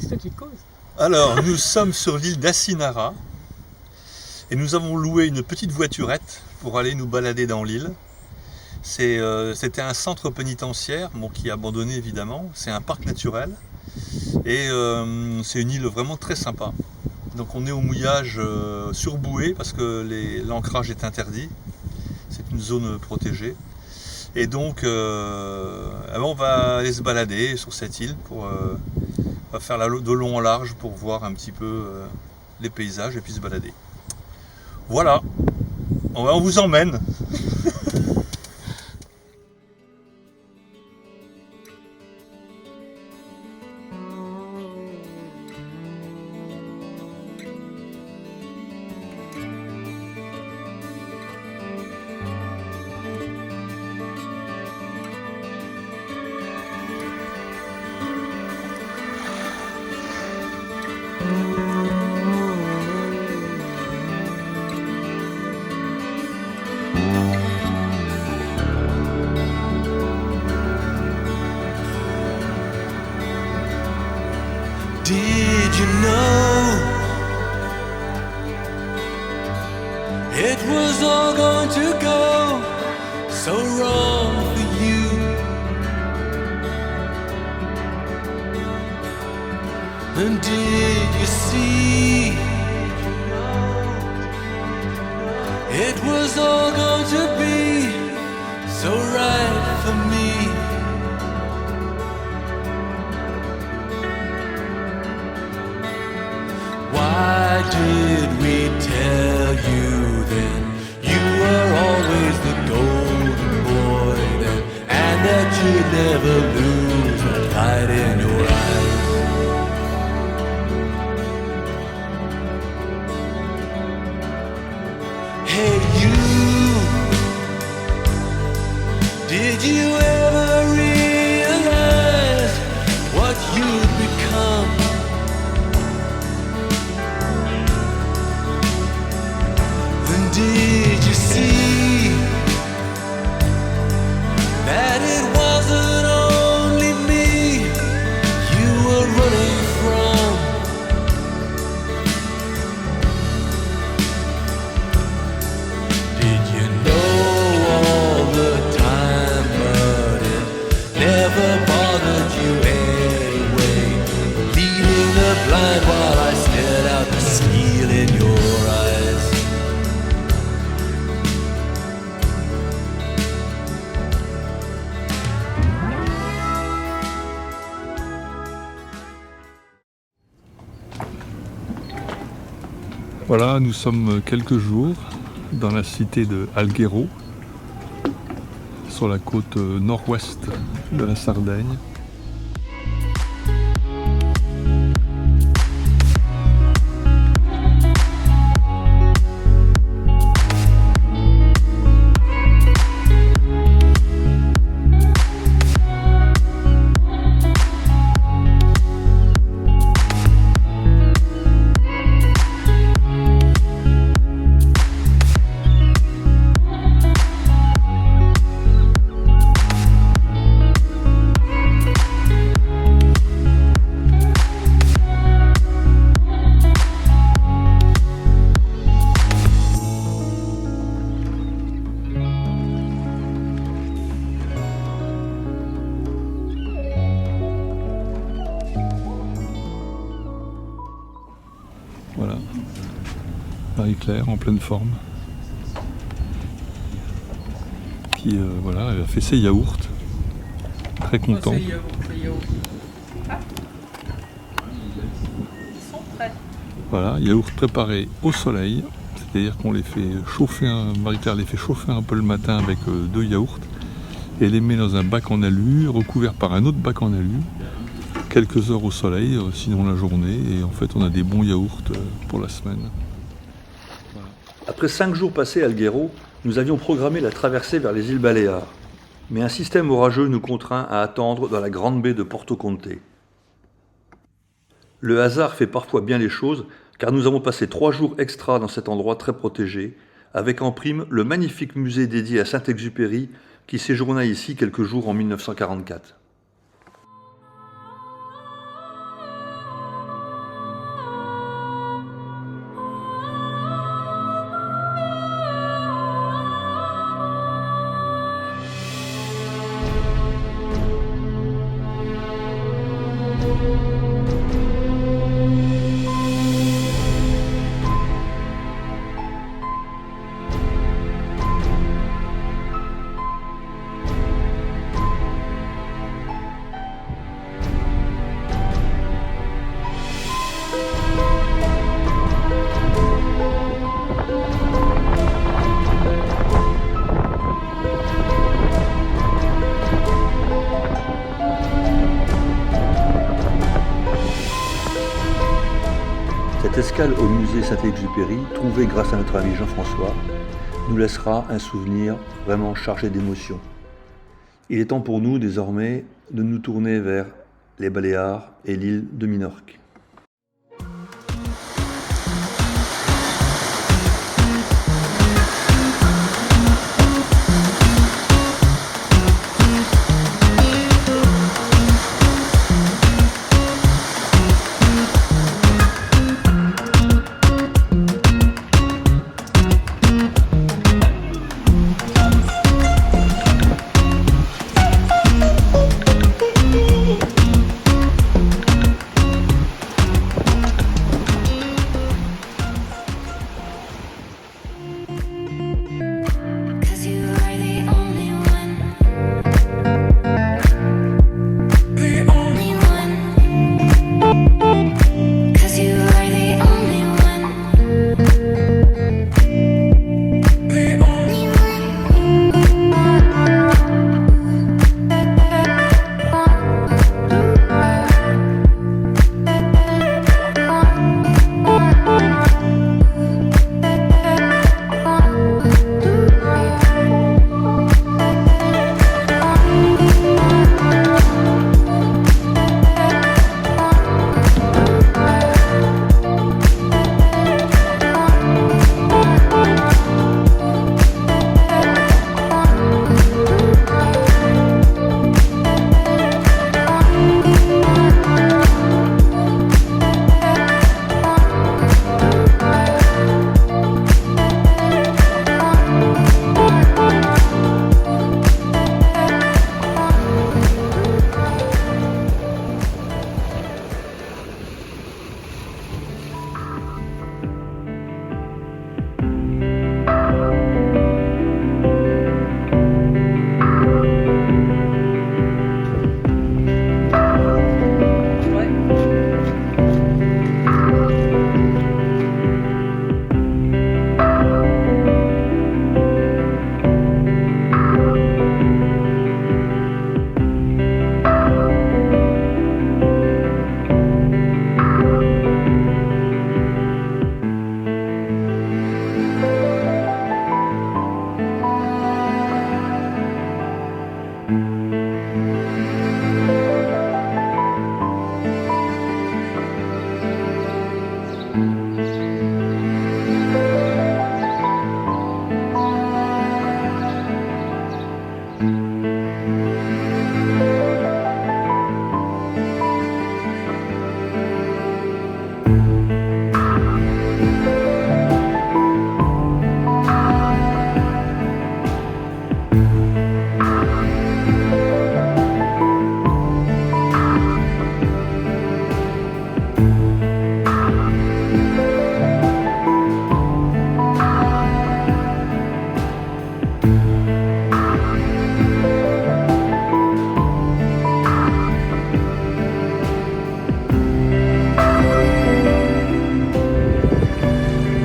C'est toi qui te cause. Alors, nous sommes sur l'île d'Asinara et nous avons loué une petite voiturette pour aller nous balader dans l'île. C'était un centre pénitentiaire, bon, qui est abandonné évidemment. C'est un parc naturel et c'est une île vraiment très sympa. Donc on est au mouillage sur bouée parce que l'ancrage est interdit. C'est une zone protégée. Et donc on va aller se balader sur cette île pour on va faire de long en large pour voir un petit peu les paysages et puis se balader. Voilà, on vous emmène. Did you know it was all going to go so wrong for you? And did you see it was all going to be so right for me? Why did we tell you then you were always the golden boy then, and that you'd never lose that light in your eyes? Hey you, did you ever realize what you'd become? Did you see that it wasn't only me you were running from? Did you know all the time, but it never bothered you anyway? Leading the blind while I stared out the steel in your eyes. Voilà, nous sommes quelques jours dans la cité de Alghero, sur la côte nord-ouest de la Sardaigne. Voilà, Marie-Claire en pleine forme, qui voilà, elle a fait ses yaourts, très content. Les yaourts. Ah. Ils sont prêts. Voilà, yaourts préparés au soleil, c'est-à-dire qu'on les fait chauffer, Marie-Claire les fait chauffer un peu le matin avec 2 yaourts, et les met dans un bac en alu, recouvert par un autre bac en alu, quelques heures au soleil, sinon la journée, et en fait on a des bons yaourts pour la semaine. Voilà. Après 5 jours passés à Alghero, nous avions programmé la traversée vers les îles Baléares. Mais un système orageux nous contraint à attendre dans la grande baie de Porto Conte. Le hasard fait parfois bien les choses, car nous avons passé 3 jours extra dans cet endroit très protégé, avec en prime le magnifique musée dédié à Saint-Exupéry qui séjourna ici quelques jours en 1944. Cette escale au musée Saint-Exupéry, trouvée grâce à notre ami Jean-François, nous laissera un souvenir vraiment chargé d'émotions. Il est temps pour nous désormais de nous tourner vers les Baléares et l'île de Minorque.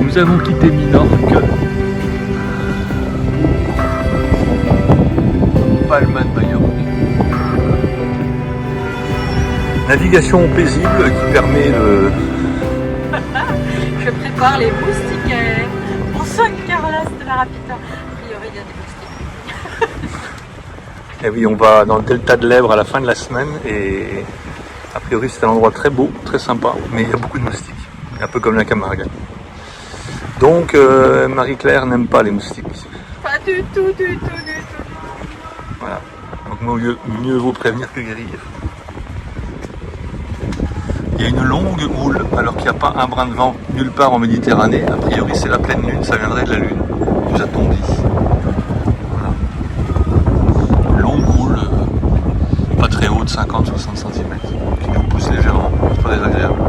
Nous avons quitté Minorque pour Palma de Majorque. Navigation paisible qui permet de... Je prépare les moustiquaires pour San Carlos de la Rapita. A priori, il y a des moustiques. Et oui, on va dans le delta de l'Èbre à la fin de la semaine et a priori c'est un endroit très beau, très sympa, mais il y a beaucoup de moustiques, un peu comme la Camargue. Donc Marie-Claire n'aime pas les moustiques. Pas du tout, du tout. Voilà, donc mieux vaut prévenir que guérir. Il y a une longue houle alors qu'il n'y a pas un brin de vent nulle part en Méditerranée. A priori c'est la pleine lune, ça viendrait de la lune, nous a-t-on dit. Voilà. Longue houle, pas très haute, 50-60 cm, qui nous pousse légèrement, c'est pas désagréable.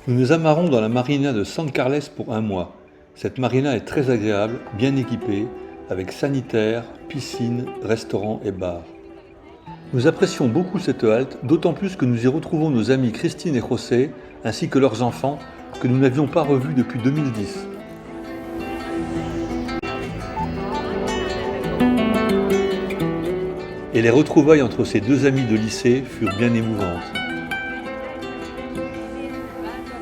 Nous nous amarrons dans la marina de San Carles pour un mois. Cette marina est très agréable, bien équipée, avec sanitaire, piscine, restaurant et bar. Nous apprécions beaucoup cette halte, d'autant plus que nous y retrouvons nos amis Christine et José, ainsi que leurs enfants, que nous n'avions pas revus depuis 2010. Et les retrouvailles entre ces deux amis de lycée furent bien émouvantes.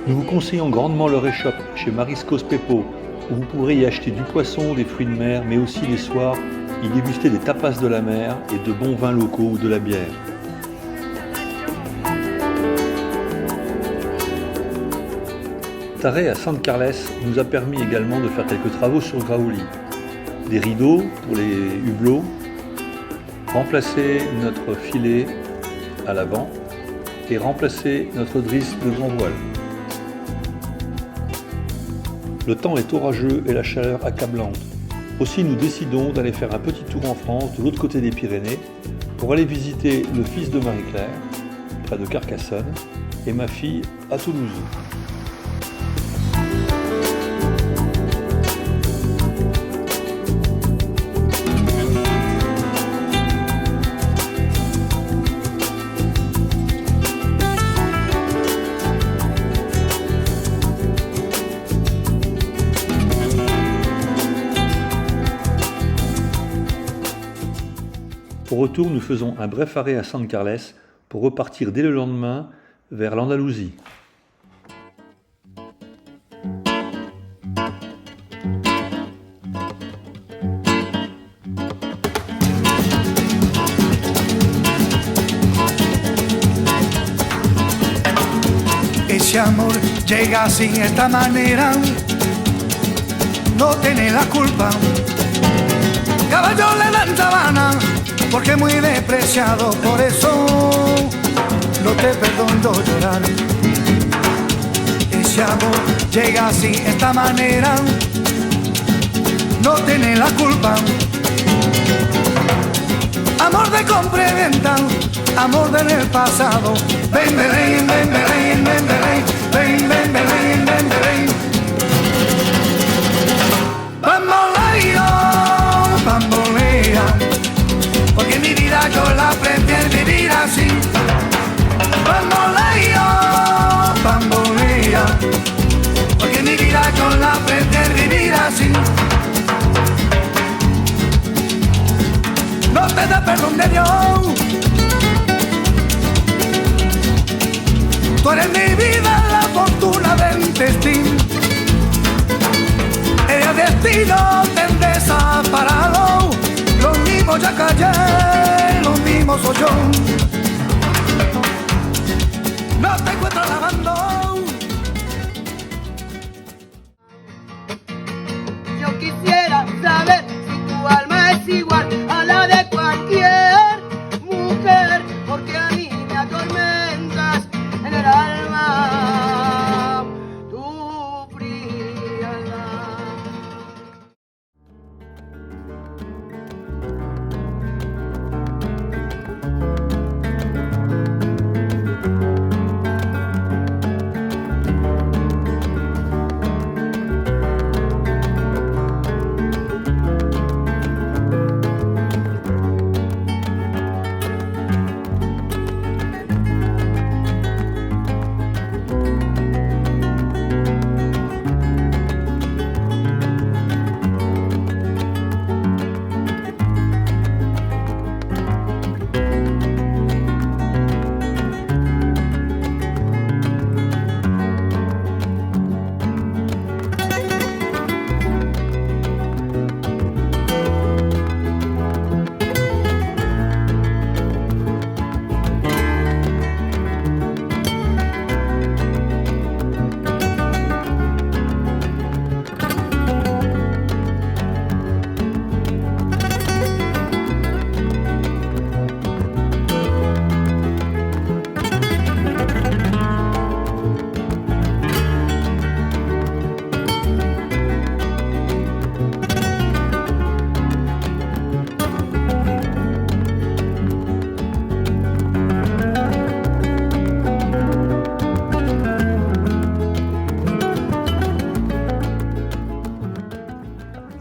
Nous vous conseillons grandement leur échoppe chez Mariscos Pepo, où vous pourrez y acheter du poisson, des fruits de mer, mais aussi les soirs y déguster des tapas de la mer et de bons vins locaux ou de la bière. Notre arrêt à San Carles nous a permis également de faire quelques travaux sur Graouli. Des rideaux pour les hublots, remplacer notre filet à l'avant et remplacer notre drisse de grand voile. Le temps est orageux et la chaleur accablante. Aussi nous décidons d'aller faire un petit tour en France de l'autre côté des Pyrénées pour aller visiter le fils de Marie-Claire, près de Carcassonne, et ma fille à Toulouse. Au retour, nous faisons un bref arrêt à San Carles pour repartir dès le lendemain vers l'Andalousie. Ese amor llega así, esta manera, no tiene la culpa. Caballo le dan sabana, porque muy despreciado, por eso no te perdono llorar. Ese amor llega así, esta manera, no tiene la culpa. Amor de compra y venta, amor del pasado. Ven, ven, ven, ven, ven, ven, ven, ven, ven, ven, ven, ven. Bamboleo, bambolea, porque mi vida yo la prefiero vivir así. Bamboleo, bambolea, porque mi vida yo la prefiero vivir así. No te da perdón de Dios. Tú eres mi vida, la fortuna del destino. El destino te desaparado. Lo mismo ya callé, lo mismo soy yo. No te encuentro lavando. Yo quisiera saber si tu alma es igual a la de cualquier mujer, porque a mí me atormentas en el alma tu frialdad.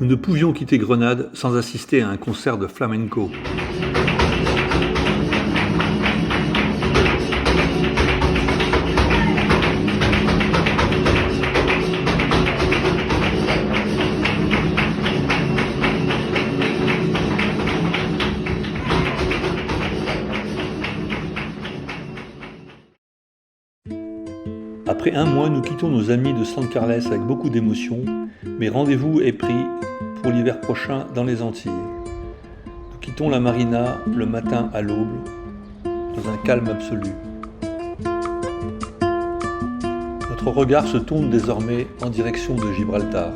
Nous ne pouvions quitter Grenade sans assister à un concert de flamenco. Après un mois, nous quittons nos amis de San Carles avec beaucoup d'émotion, mais rendez-vous est pris pour l'hiver prochain dans les Antilles. Nous quittons la marina le matin à l'aube, dans un calme absolu. Notre regard se tourne désormais en direction de Gibraltar.